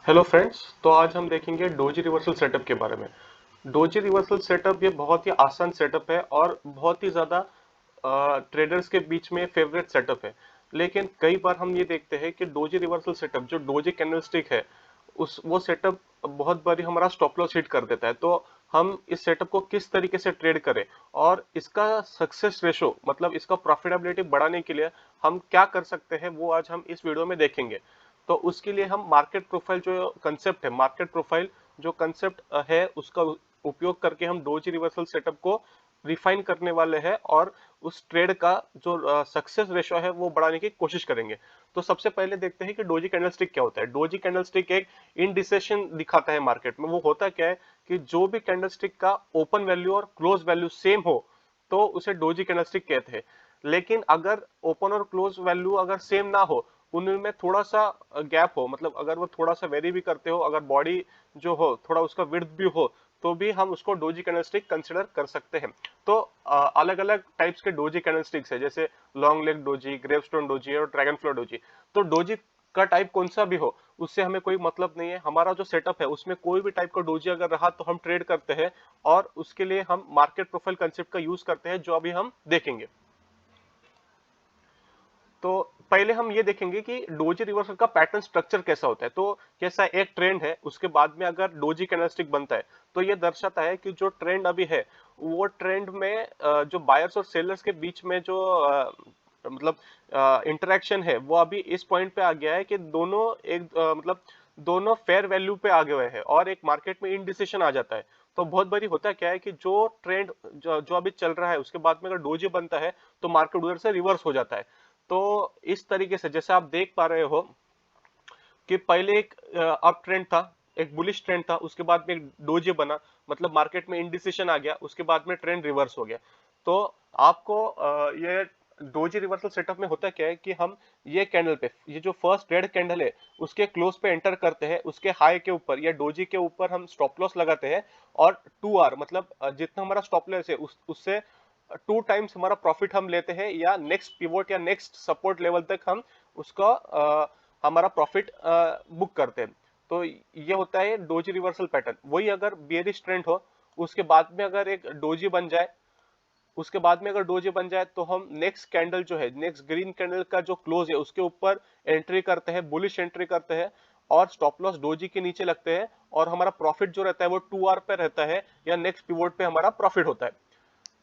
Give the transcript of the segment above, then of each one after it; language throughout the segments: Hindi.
Hello friends. तो आज हम देखेंगे डोजी रिवर्सल सेटअप के बारे में। डोजी रिवर्सल सेटअप ये बहुत ही आसान सेटअप है और बहुत ही ज़्यादा ट्रेडर्स के बीच में फेवरेट सेटअप है। लेकिन कई बार हम ये देखते हैं कि डोजी रिवर्सल सेटअप जो डोजी कैंडलस्टिक है उस वो सेटअप बहुत बारी हमारा स्टॉप लॉस हिट कर देता है। तो हम इस सेटअप को किस तरीके से ट्रेड करें और इसका सक्सेस रेशो मतलब इसका प्रॉफिटेबिलिटी बढ़ाने के लिए हम क्या कर सकते हैं वो आज हम इस वीडियो में देखेंगे। तो उसके लिए हम मार्केट प्रोफाइल जो कंसेप्ट है, मार्केट प्रोफाइल जो कंसेप्ट है उसका उपयोग करके हम डोजी रिवर्सल सेटअप को रिफाइन करने वाले हैं और उस ट्रेड का जो सक्सेस रेशो है वो बढ़ाने की कोशिश करेंगे। तो सबसे पहले देखते हैं कि डोजी कैंडलस्टिक क्या होता है। डोजी कैंडलस्टिक एक इंडिसेशन दिखाता है मार्केट में। वो होता क्या है कि जो भी कैंडलस्टिक का ओपन वैल्यू और क्लोज वैल्यू सेम हो तो उसे डोजी कैंडलस्टिक कहते हैं। लेकिन अगर ओपन और क्लोज वैल्यू अगर सेम ना हो, उनमें थोड़ा सा गैप हो, मतलब अगर वो थोड़ा सा वेरी भी करते हो, अगर बॉडी जो हो थोड़ा उसका विड्थ भी हो, तो भी हम उसको डोजी कैंडलस्टिक कंसिडर कर सकते हैं। तो अलग अलग टाइप्स के डोजी कैंडलस्टिक्स है, जैसे long leg doji, gravestone doji और ड्रैगन फ्लो डोजी। तो डोजी का टाइप कौन सा भी हो उससे हमें कोई मतलब नहीं है। हमारा जो सेटअप है उसमें कोई भी टाइप का डोजी अगर रहा तो हम ट्रेड करते हैं और उसके लिए हम मार्केट प्रोफाइल कंसेप्ट का यूज करते हैं जो अभी हम देखेंगे। तो पहले हम ये देखेंगे कि डोजी रिवर्सल का पैटर्न स्ट्रक्चर कैसा होता है। तो कैसा एक ट्रेंड है, उसके बाद में अगर डोजी कैंडलस्टिक बनता है तो ये दर्शाता है कि जो ट्रेंड अभी है वो ट्रेंड में जो बायर्स और सेलर्स के बीच में जो मतलब इंटरेक्शन है वो अभी इस पॉइंट पे आ गया है कि दोनों एक मतलब दोनों फेयर वैल्यू पे आ गए हैं और एक मार्केट में इनडिसिशन आ जाता है। तो बहुत बारी होता क्या है कि जो ट्रेंड जो अभी चल रहा है उसके बाद में अगर डोजी बनता है तो मार्केट उधर से रिवर्स हो जाता है। तो इस तरीके से जैसे आप देख पा रहे हो कि पहले एक अप ट्रेंड था, एक बुलिश ट्रेंड था, उसके बाद में एक डोजी बना, मतलब मार्केट में इंडिसिशन आ गया, उसके बाद में ट्रेंड रिवर्स हो गया। तो आपको ये डोजी रिवर्सल सेटअप में होता क्या है कि हम ये कैंडल पे, ये जो फर्स्ट रेड कैंडल है उसके क्लोज पे एंटर करते हैं, उसके हाई के ऊपर या डोजी के ऊपर हम स्टॉप लॉस लगाते हैं और 2 आर मतलब जितना हमारा स्टॉप लॉस है उससे 2 टाइम्स हमारा प्रॉफिट हम लेते हैं या नेक्स्ट पिवोट या नेक्स्ट सपोर्ट लेवल तक हम उसका हमारा प्रॉफिट बुक करते हैं। तो ये होता है डोजी रिवर्सल पैटर्न। वही अगर बियरिश ट्रेंड हो, उसके बाद में अगर एक डोजी बन जाए, उसके बाद में अगर डोजी बन जाए तो हम नेक्स्ट कैंडल जो है, नेक्स्ट ग्रीन कैंडल का जो क्लोज है उसके ऊपर एंट्री करते हैं, बुलिश एंट्री करते हैं और स्टॉप लॉस डोजी के नीचे लगते हैं और हमारा प्रॉफिट जो रहता है वो 2 आर पे रहता है या नेक्स्ट पिवोट पे हमारा प्रॉफिट होता है।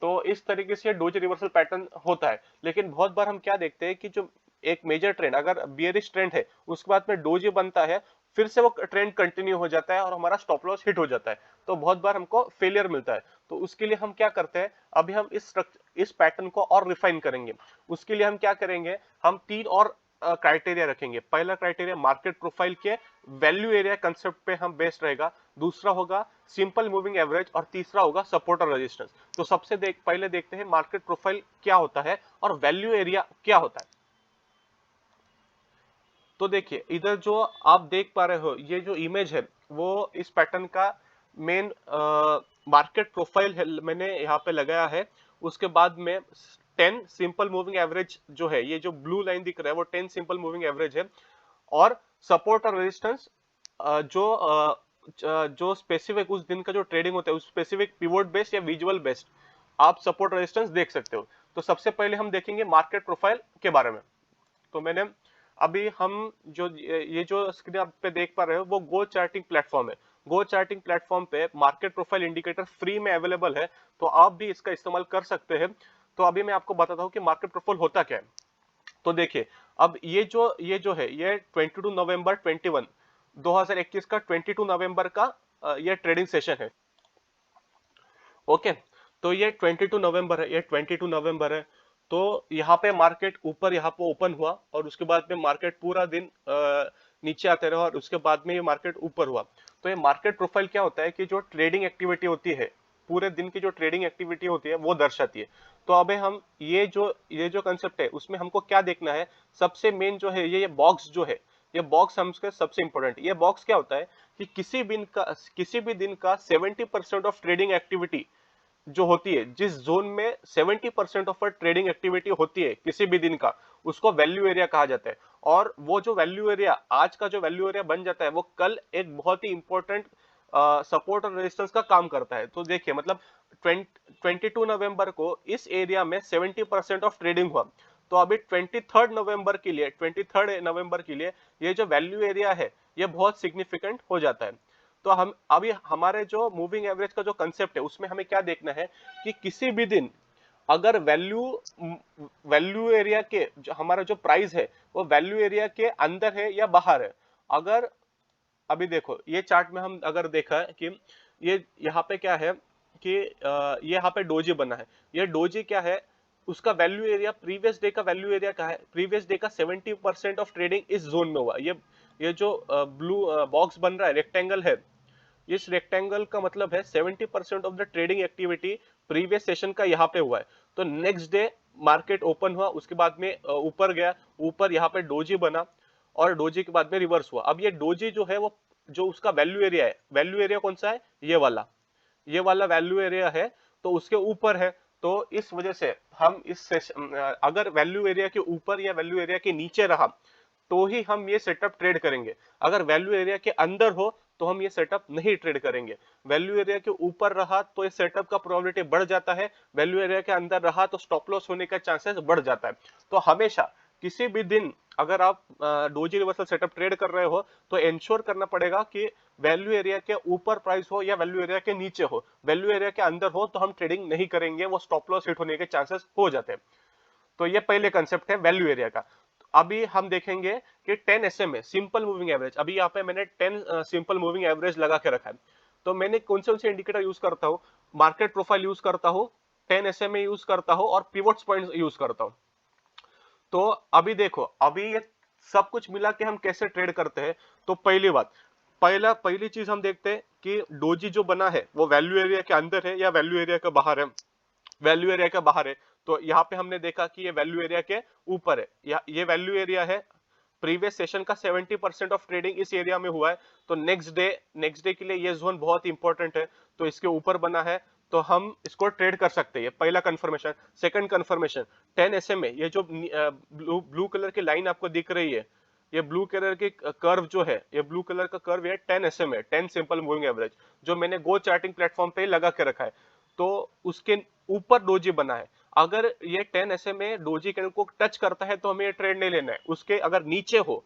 तो इस तरीके से डोजी रिवर्सल पैटर्न होता है। लेकिन बहुत बार हम क्या देखते हैं कि जो एक मेजर ट्रेंड अगर बियरिश ट्रेंड है उसके बाद में डोजी बनता है, फिर से वो ट्रेंड कंटिन्यू हो जाता है और हमारा स्टॉप लॉस हिट हो जाता है। तो बहुत बार हमको फेलियर मिलता है। तो उसके लिए हम क्या करते हैं, अभी हम इस पैटर्न को और रिफाइन करेंगे। उसके लिए हम क्या करेंगे, हम 3 और क्राइटेरिया रखेंगे। पहला क्राइटेरिया मार्केट प्रोफाइल के वैल्यू एरिया कंसेप्ट पे हम बेस्ड रहेगा, दूसरा होगा सिंपल मूविंग एवरेज और तीसरा होगा सपोर्ट और रेजिस्टेंस। तो पहले देखते हैं मार्केट प्रोफाइल क्या होता है और वैल्यू एरिया क्या होता है। तो देखिए इधर जो आप देख पा रहे हो ये जो इमेज है वो इस पैटर्न का मेन मार्केट प्रोफाइल है, मैंने यहाँ पे लगाया है। उसके बाद में 10 सिंपल मूविंग एवरेज जो है, ये जो ब्लू लाइन दिख रहा है वो 10 सिंपल मूविंग एवरेज है। और सपोर्ट और रेजिस्टेंस जो स्पेसिफिक उस दिन का जो ट्रेडिंग होता है उस स्पेसिफिक पिवोट बेस्ड या विजुअल बेस्ड आप सपोर्ट रेजिस्टेंस देख सकते हो। तो सबसे पहले हम देखेंगे मार्केट प्रोफाइल के बारे में। तो मैंने अभी हम जो ये जो स्क्रीन आप पे देख पा रहे हो वो गो चार्टिंग प्लेटफॉर्म है। गो चार्टिंग प्लेटफॉर्म पे मार्केट प्रोफाइल इंडिकेटर फ्री में अवेलेबल है, तो आप भी इसका इस्तेमाल कर सकते हैं। तो अभी मैं आपको बताता हूँ कि मार्केट प्रोफाइल होता क्या है। तो देखिए अब ये जो है ये 22 नवंबर 2021 का 22 नवंबर का ये ट्रेडिंग सेशन है। ओके, तो ये 22 नवंबर है, ये 22 नवंबर है। तो यहाँ पे मार्केट ऊपर यहाँ पे ओपन हुआ और उसके बाद में मार्केट पूरा दिन नीचे आते रहा और उसके बाद में ये मार्केट ऊपर हुआ। तो ये मार्केट प्रोफाइल क्या होता है कि जो ट्रेडिंग एक्टिविटी होती है, पूरे दिन की जो ट्रेडिंग एक्टिविटी होती है वो दर्शाती है। तो अबे हम ये जो कंसेप्ट है उसमें हमको क्या देखना है, सबसे मेन जो है ये बॉक्स जो है, ये बॉक्स हमसे सबसे इंपॉर्टेंट। ये बॉक्स क्या होता है कि किसी भी दिन का 70% ऑफ ट्रेडिंग एक्टिविटी जो होती है, जिस जोन में 70% ऑफ ट्रेडिंग एक्टिविटी होती है किसी भी दिन का, उसको वैल्यू एरिया कहा जाता है। और वो जो वैल्यू एरिया, आज का जो वैल्यू एरिया बन जाता है, वो कल एक बहुत ही इंपॉर्टेंट सपोर्ट और रेजिस्टेंस का काम करता है। तो देखिए मतलब 22 नवंबर को इस एरिया में 70% ऑफ ट्रेडिंग हुआ। तो अभी 23 नवंबर के लिए ये जो वैल्यू एरिया है, ये बहुत सिग्निफिकेंट हो जाता है। तो हम अभी हमारे जो मूविंग एवरेज का जो कंसेप्ट है, उसमें हमें क्या देखना है कि किसी भी दिन अगर वैल्यू एरिया के जो हमारा जो प्राइस है, वो वैल्यू एरिया के अंदर है या बाहर है। अगर अभी देखो ये चार्ट में हम अगर देखा है कि ये यहाँ पे क्या है कि ये यहाँ पे डोजी बना है। ये डोजी क्या है, उसका वैल्यू एरिया, प्रीवियस डे का वैल्यू एरिया क्या है, प्रीवियस डे का 70% ऑफ ट्रेडिंग इस जोन में हुआ। ये जो ब्लू बॉक्स बन रहा है, रेक्टेंगल है, इस रेक्टेंगल का मतलब है 70% of the trading activity previous session का यहाँ पे हुआ है। तो नेक्स्ट डे मार्केट ओपन हुआ, उसके बाद में ऊपर गया, ऊपर यहाँ पे डोजी बना, और डोजी के बाद में रिवर्स हुआ। अब ये डोजी जो है, वो जो उसका वैल्यू एरिया है, वैल्यू एरिया कौन सा है, ये वाला वैल्यू एरिया है, तो उसके ऊपर है। तो इस वजह से हम इस सेशन, अगर वैल्यू एरिया के ऊपर या वैल्यू एरिया के नीचे रहा, तो ही हम ये सेटअप ट्रेड करेंगे। अगर वैल्यू एरिया के अंदर हो तो हम ये सेटअप नहीं ट्रेड करेंगे। वैल्यू एरिया के ऊपर रहा तो ये सेटअप का प्रोबेबिलिटी बढ़ जाता है, वैल्यू एरिया के अंदर रहा तो स्टॉप लॉस होने का चांसेस बढ़ जाता है। तो हमेशा किसी भी दिन अगर आप डोजी रिवर्सल सेटअप ट्रेड कर रहे हो, तो इंश्योर करना पड़ेगा कि वैल्यू एरिया के ऊपर प्राइस हो या वैल्यू एरिया के नीचे हो। वैल्यू एरिया के अंदर हो तो हम ट्रेडिंग नहीं करेंगे, वो स्टॉप लॉस हिट होने के चांसेस हो जाते हैं। तो ये पहले कंसेप्ट है वैल्यू एरिया का। अभी हम देखेंगे कि 10 SMA सिंपल मूविंग एवरेज। अभी यहाँ पे मैंने 10 सिंपल मूविंग एवरेज लगा के रखा है। तो मैंने कौन से इंडिकेटर यूज करता हूँ, मार्केट प्रोफाइल यूज करता हूँ, 10 SMA यूज करता हूँ, और पिवोट्स पॉइंट्स यूज करता हूँ। तो अभी देखो, अभी ये सब कुछ मिला के हम कैसे ट्रेड करते हैं। तो पहली चीज हम देखते हैं कि डोजी जो बना है वो वैल्यू एरिया के अंदर है या वैल्यू एरिया के बाहर है। वैल्यू एरिया के बाहर है, तो यहाँ पे हमने देखा कि ये वैल्यू एरिया के ऊपर है, या ये वैल्यू एरिया है। प्रीवियस सेशन का 70% ऑफ ट्रेडिंग इस एरिया में हुआ है। तो नेक्स्ट डे के लिए ये जोन बहुत इंपॉर्टेंट है, तो इसके ऊपर बना है, तो हम इसको ट्रेड कर सकते हैं। पहला कंफर्मेशन। सेकंड कंफर्मेशन, 10 SMA, ये जो ब्लू कलर की लाइन आपको दिख रही है, ये ब्लू कलर की कर्व जो है, ये ब्लू कलर का कर्व है 10 SMA, 10 सिंपल मूविंग एवरेज, जो मैंने गो चार्टिंग प्लेटफॉर्म पे लगा के रखा है। तो उसके ऊपर डोजी बना है। अगर ये 10 SMA डोजी कैंडल को टच करता है तो हमें ये ट्रेड नहीं लेना है। उसके अगर नीचे हो,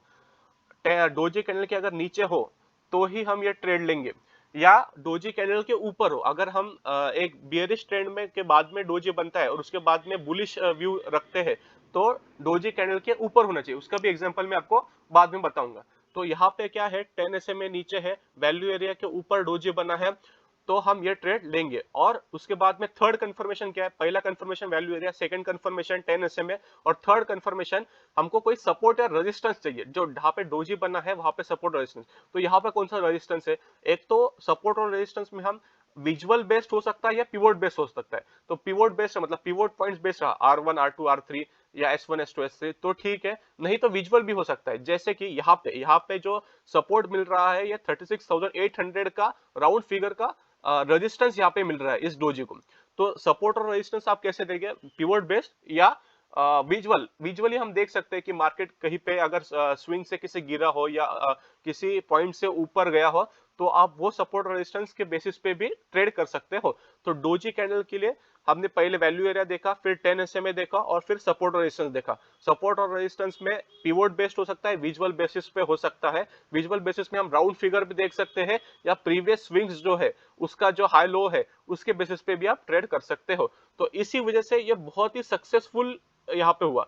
डोजी कैंडल के अगर नीचे हो, तो ही हम ये ट्रेड लेंगे। या डोजी कैंडल के ऊपर हो, अगर हम एक बियरिश ट्रेंड में के बाद में डोजी बनता है और उसके बाद में बुलिश व्यू रखते हैं, तो डोजी कैंडल के ऊपर होना चाहिए। उसका भी एग्जांपल मैं आपको बाद में बताऊंगा। तो यहाँ पे क्या है, 10 SMA नीचे है, वैल्यू एरिया के ऊपर डोजी बना है, तो हम ये ट्रेड लेंगे। और उसके बाद में थर्ड कंफर्मेशन क्या है, पहला confirmation value area, second confirmation 10 SMA, और थर्ड कंफर्मेशन हमको कोई सपोर्ट या रेजिस्टेंस चाहिए। जो जहां पे डोजी बना है वहां पे सपोर्ट रेजिस्टेंस, तो यहाँ पे कौन सा रेजिस्टेंस है। एक तो सपोर्ट और रेजिस्टेंस में हम विजुअल बेस्ड हो सकता है या पिवोट बेस्ड हो सकता है। तो पिवोट बेस्ड मतलब पिवोट पॉइंट्स बेस्ड रहा, R1 R2 R3 या S1 S2 S3, तो ठीक है। नहीं तो विजुअल भी हो सकता है, जैसे कि यहाँ पे जो सपोर्ट मिल रहा है, ये 36,800 का राउंड फिगर का रेजिस्टेंस यहाँ पे मिल रहा है इस डोजी को। तो सपोर्ट और रेजिस्टेंस आप कैसे देंगे, पिवोट बेस्ड या विजुअली हम देख सकते हैं कि मार्केट कहीं पे अगर स्विंग से किसी गिरा हो या किसी पॉइंट से ऊपर गया हो, तो आप वो सपोर्ट और रेजिस्टेंस के बेसिस पे भी ट्रेड कर सकते हो। तो डोजी कैंडल के लिए हमने पहले वैल्यू एरिया देखा, फिर 10 SMA देखा, और फिर सपोर्ट और रेजिस्टेंस देखा। सपोर्ट और रेजिस्टेंस में पिवोट बेस्ड हो सकता है, विजुअल बेसिस पे हो सकता है। विजुअल बेसिस में हम राउंड फिगर भी देख सकते हैं, या प्रीवियस स्विंग्स जो है उसका जो हाई लो है उसके बेसिस पे भी आप ट्रेड कर सकते हो। तो इसी वजह से ये बहुत ही सक्सेसफुल यहाँ पे हुआ।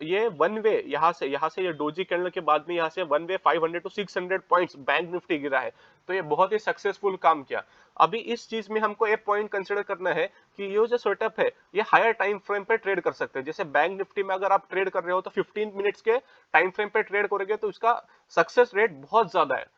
ये वन वे, यहाँ से ये डोजी कैंडल के बाद में यहाँ से one way 500 to 600 points bank Nifty गिरा है। तो ये बहुत ही सक्सेसफुल काम किया। अभी इस चीज में हमको एक पॉइंट कंसिडर करना है कि ये जो सेटअप है, ये हायर टाइम फ्रेम पे ट्रेड कर सकते हैं। जैसे बैंक निफ्टी में अगर आप ट्रेड कर रहे हो तो 15 मिनट्स के टाइम फ्रेम पे ट्रेड करोगे तो उसका सक्सेस रेट बहुत ज्यादा है।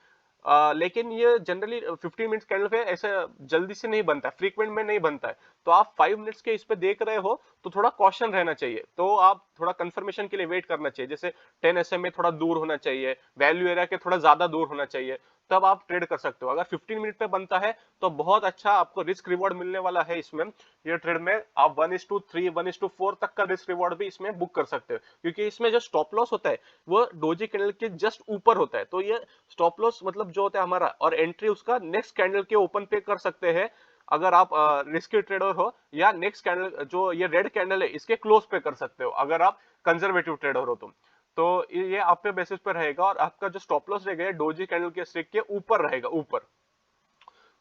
लेकिन ये जनरली 15 मिनट्स कैंडल पे ऐसे जल्दी से नहीं बनता, फ्रीक्वेंट में नहीं बनता है। तो आप 5 मिनट्स के इस पे देख रहे हो तो थोड़ा कॉशन रहना चाहिए। तो आप थोड़ा कंफर्मेशन के लिए वेट करना चाहिए। जैसे 10 SMA थोड़ा दूर होना चाहिए, वैल्यू एरिया के थोड़ा ज्यादा दूर होना चाहिए। तब आप ट्रेड कर सकते हो। अगर 15 मिनट पे बनता है तो बहुत अच्छा आपको रिस्क रिवॉर्ड मिलने वाला है इसमें। ये ट्रेड में आप 1:3 1:4 तक का रिस्क रिवॉर्ड भी इसमें बुक कर सकते हो, क्योंकि इसमें जो स्टॉप लॉस होता है वो डोजी कैंडल के जस्ट ऊपर होता है। तो ये स्टॉप लॉस मतलब जो होता है हमारा, और एंट्री उसका नेक्स्ट कैंडल के ओपन पे कर सकते हैं अगर आप रिस्की ट्रेडर हो, या नेक्स्ट कैंडल जो ये रेड कैंडल है इसके क्लोज पे कर सकते हो अगर आप कंजर्वेटिव ट्रेडर हो तुम। तो ये आप पे बेसिस पर रहेगा, और आपका जो स्टॉप लॉस रहेगा डोजी कैंडल के स्टिक के ऊपर रहेगा, ऊपर।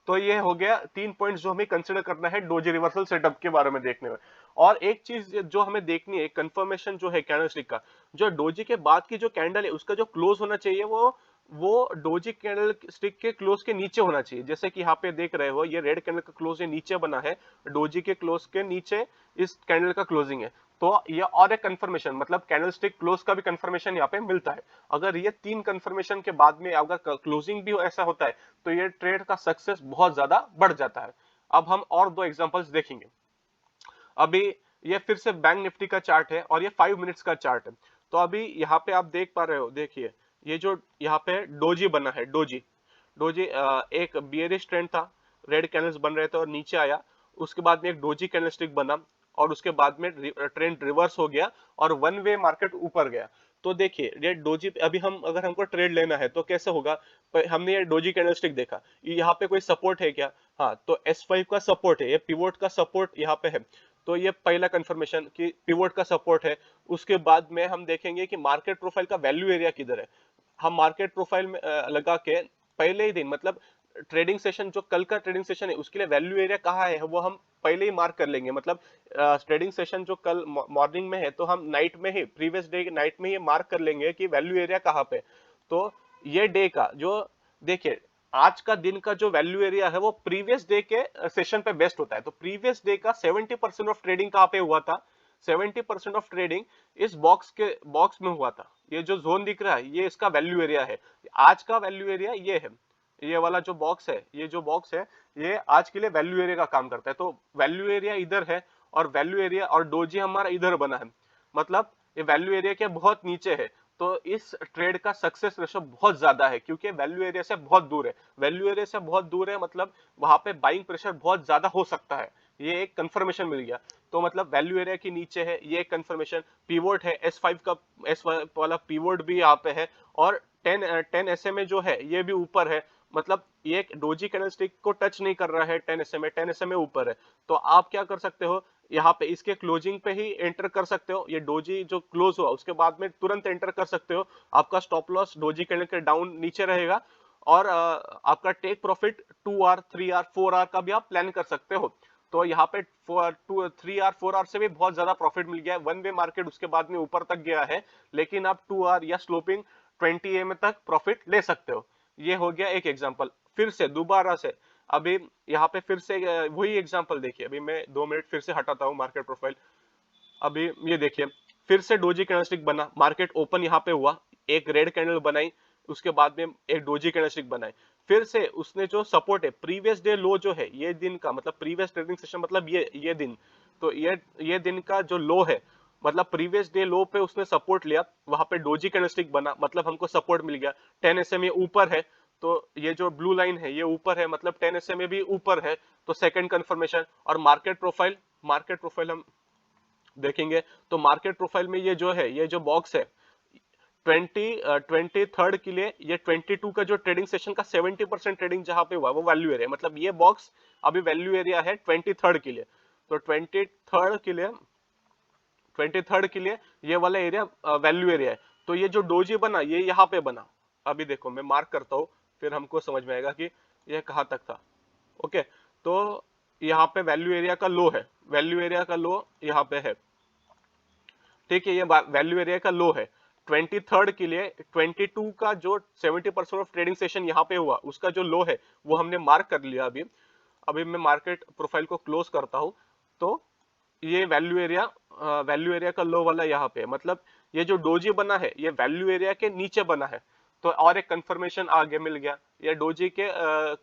तो ये हो गया 3 पॉइंट्स जो हमें कंसीडर करना है डोजी रिवर्सल सेटअप के बारे में देखने में। और एक चीज जो हमें देखनी है, कंफर्मेशन जो है कैंडलस्टिक का, जो डोजी के बाद की जो कैंडल है उसका जो क्लोज होना चाहिए वो डोजी कैंडल स्टिक के क्लोज के नीचे होना चाहिए। जैसे कि यहाँ पे देख रहे हो ये रेड कैंडल का क्लोज ये नीचे बना है, डोजी के क्लोज के नीचे इस कैंडल का क्लोजिंग है। तो ये और एक कंफर्मेशन, मतलब कैंडलस्टिक क्लोज का भी कंफर्मेशन यहाँ पे मिलता है। अगर ये 3 कंफर्मेशन के बाद में अगर क्लोजिंग भी ऐसा होता है तो ये ट्रेड का सक्सेस बहुत ज्यादा बढ़ जाता है। अब हम और 2 एग्जांपल्स देखेंगे। अभी ये फिर से बैंक निफ्टी का चार्ट है और ये 5 मिनट्स का चार्ट है। तो अभी यहाँ पे आप देख पा रहे हो, देखिए ये जो यहाँ पे डोजी बना है, डोजी डोजी एक बियरिश ट्रेंड था, रेड कैंडल्स बन रहे थे और नीचे आया, उसके बाद में एक डोजी कैंडलस्टिक बना और उसके बाद में ट्रेंड रिवर्स हो गया और वन वे मार्केट ऊपर गया। तो देखिए ये डोजी, अभी हम अगर हमको ट्रेड लेना है तो कैसे होगा, हमने ये डोजी कैंडलस्टिक देखा, यहाँ पे कोई सपोर्ट है क्या? हाँ, तो S5 का सपोर्ट है, ये पिवोट का सपोर्ट यहाँ पे है। तो ये पहला कंफर्मेशन कि पिवोट का सपोर्ट है। उसके बाद में हम देखेंगे कि मार्केट प्रोफाइल का वैल्यू एरिया किधर है। हम मार्केट प्रोफाइल में लगा के पहले ही दिन, मतलब ट्रेडिंग सेशन जो कल का ट्रेडिंग सेशन है उसके लिए वैल्यू एरिया कहाँ है वो हम पहले ही मार्क कर लेंगे। मतलब ट्रेडिंग सेशन जो कल मॉर्निंग में है तो हम नाइट में ही, प्रीवियस डे नाइट में ही मार्क कर लेंगे कि वैल्यू एरिया कहाँ पे। तो ये डे का जो, देखिए आज का दिन का जो वैल्यू एरिया है वो प्रीवियस डे के सेशन पे बेस्ड होता है। तो प्रीवियस डे का 70% ऑफ ट्रेडिंग कहाँ पे हुआ था? 70% ऑफ ट्रेडिंग इस बॉक्स में हुआ था। ये जो जोन दिख रहा है ये इसका वैल्यू एरिया है। आज का वैल्यू एरिया ये है, ये वाला जो बॉक्स है, ये जो बॉक्स है ये आज के लिए वैल्यू एरिया का काम करता है। तो वैल्यू एरिया इधर है और वैल्यू एरिया और डोजी हमारा इधर बना है, मतलब ये वैल्यू एरिया के बहुत नीचे है। तो इस ट्रेड का सक्सेस रेशो बहुत ज्यादा है क्योंकि वैल्यू एरिया से बहुत दूर है। वैल्यू एरिया से बहुत दूर है मतलब वहां पे बाइंग प्रेशर बहुत ज्यादा हो सकता है, ये एक कंफर्मेशन मिल गया। तो मतलब वैल्यू एरिया के नीचे है, ये एक कंफर्मेशन। पीवोट है, S5 का S5 वाला पीवोट भी यहाँ पे है, और 10 SMA जो है ये भी ऊपर है। मतलब ये एक डोजी कैंडलस्टिक को टच नहीं कर रहा है, 10 SMA ऊपर है। तो आप क्या कर सकते हो, यहाँ पे इसके क्लोजिंग पे ही एंटर कर सकते हो। ये डोजी जो क्लोज हुआ उसके बाद में तुरंत एंटर कर सकते हो। आपका स्टॉप लॉस डोजी कैंडल के डाउन नीचे रहेगा, और आपका take profit 2 hour 3 hour 4 hour का भी आप प्लान कर सकते हो। तो यहाँ पे 3 आवर 4 आवर से भी बहुत ज्यादा प्रॉफिट मिल गया है। वन वे मार्केट उसके बाद में ऊपर तक गया है, लेकिन आप 2 आवर या स्लोपिंग 20 AM तक प्रॉफिट ले सकते हो। ये हो गया एक एग्जांपल। फिर से दोबारा से अभी यहाँ पे फिर से वही एग्जांपल देखिए। अभी मैं 2 मिनट फिर से हटाता हूँ मार्केट प्रोफाइल। अभी ये देखिए फिर से डोजी कैंडलस्टिक बना, मार्केट ओपन यहाँ पे हुआ, एक रेड कैंडल बनाई, उसके बाद में एक डोजी कैंडलस्टिक बनाई। फिर से उसने जो सपोर्ट है, प्रीवियस डे लो जो है ये दिन का, मतलब प्रीवियस ट्रेडिंग सेशन मतलब ये दिन, तो ये दिन का जो लो है, मतलब प्रीवियस डे लो पे उसने सपोर्ट लिया, वहां पे डोजी कैंडलस्टिक बना, मतलब हमको सपोर्ट मिल गया। 10 SMA ऊपर है, तो ये जो ब्लू लाइन है ये ऊपर है, मतलब 10 SMA भी ऊपर है। तो सेकंड कंफर्मेशन। और मार्केट प्रोफाइल हम देखेंगे तो मार्केट प्रोफाइल में ये जो है, ये जो बॉक्स है 23rd के लिए, ये 22 का जो ट्रेडिंग सेशन का 70% ट्रेडिंग जहां पे हुआ वो वैल्यू एरिया, मतलब ये बॉक्स अभी वैल्यू एरिया है 23rd के लिए। तो 23rd के लिए ये वाला एरिया वैल्यू एरिया है। तो ये जो डोजी बना ये यहाँ पे बना। अभी देखो मैं मार्क करता हूँ, फिर हमको समझ में आएगा कि ये कहाँ तक था। ओके, तो यहाँ पे वैल्यू एरिया का लो है, वैल्यू एरिया का लो यहाँ पे है, ठीक है। ये वैल्यू एरिया का लो है 23rd के लिए। 22 का जो 70% ऑफ ट्रेडिंग सेशन यहाँ पे हुआ उसका जो लो है वो हमने मार्क कर लिया। अभी अभी मैं मार्केट प्रोफाइल को क्लोज करता हूँ। तो ये वैल्यू एरिया का लो वाला यहाँ पे है, मतलब ये जो डोजी बना है ये वैल्यू एरिया के नीचे बना है। तो और एक कंफर्मेशन आगे मिल गया, ये डोजी के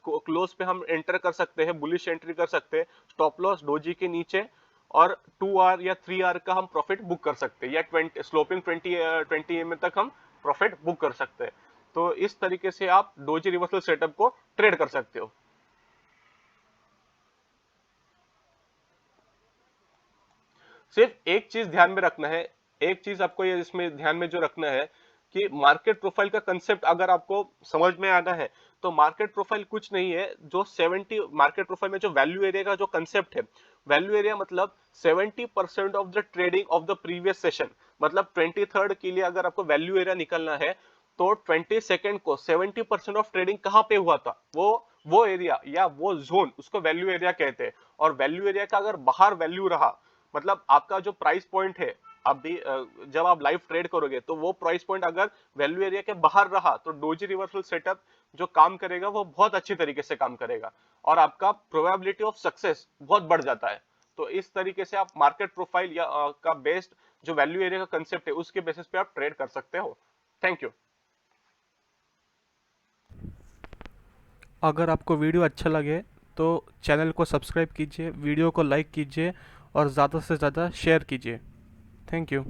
क्लोज पे हम एंटर कर सकते हैं, बुलिश एंट्री कर सकते हैं, स्टॉप लॉस डोजी के नीचे, और 2 आवर या 3 आवर का हम प्रॉफिट बुक कर सकते हैं, या 20 स्लोपिंग 20 AM तक हम प्रॉफिट बुक कर सकते हैं। तो इस तरीके से आप डोजी रिवर्सल सेटअप को ट्रेड कर सकते हो। सिर्फ एक चीज ध्यान में रखना है, एक चीज आपको ये इसमें ध्यान में जो रखना है कि मार्केट प्रोफाइल का कंसेप्ट अगर आपको समझ में आना है तो मार्केट प्रोफाइल कुछ नहीं है। जो 70 मार्केट प्रोफाइल में जो वैल्यू एरिया का जो कंसेप्ट है, वैल्यू एरिया मतलब 70% of the trading of the previous session. मतलब 23rd के लिए अगर आपको वैल्यू एरिया निकलना है तो 22nd को 70% ऑफ ट्रेडिंग कहाँ पे हुआ था, वो एरिया या वो जोन, उसको वैल्यू एरिया कहते हैं। और वैल्यू एरिया का अगर बाहर वैल्यू रहा, मतलब आपका जो प्राइस पॉइंट है अभी जब आप लाइव ट्रेड करोगे तो वो प्राइस पॉइंट अगर वैल्यू एरिया के बाहर रहा तो डोजी रिवर्सल सेटअप जो काम करेगा वो बहुत अच्छी तरीके से काम करेगा और आपका प्रोबेबिलिटी ऑफ सक्सेस बहुत बढ़ जाता है। तो इस तरीके से आप मार्केट प्रोफाइल या का बेस्ड जो वैल्यू एरिया का कंसेप्ट है उसके बेसिस पे आप ट्रेड कर सकते हो। Thank you. अगर आपको वीडियो अच्छा लगे तो चैनल को सब्सक्राइब कीजिए, वीडियो को लाइक कीजिए और ज़्यादा से ज़्यादा शेयर कीजिए। Thank you.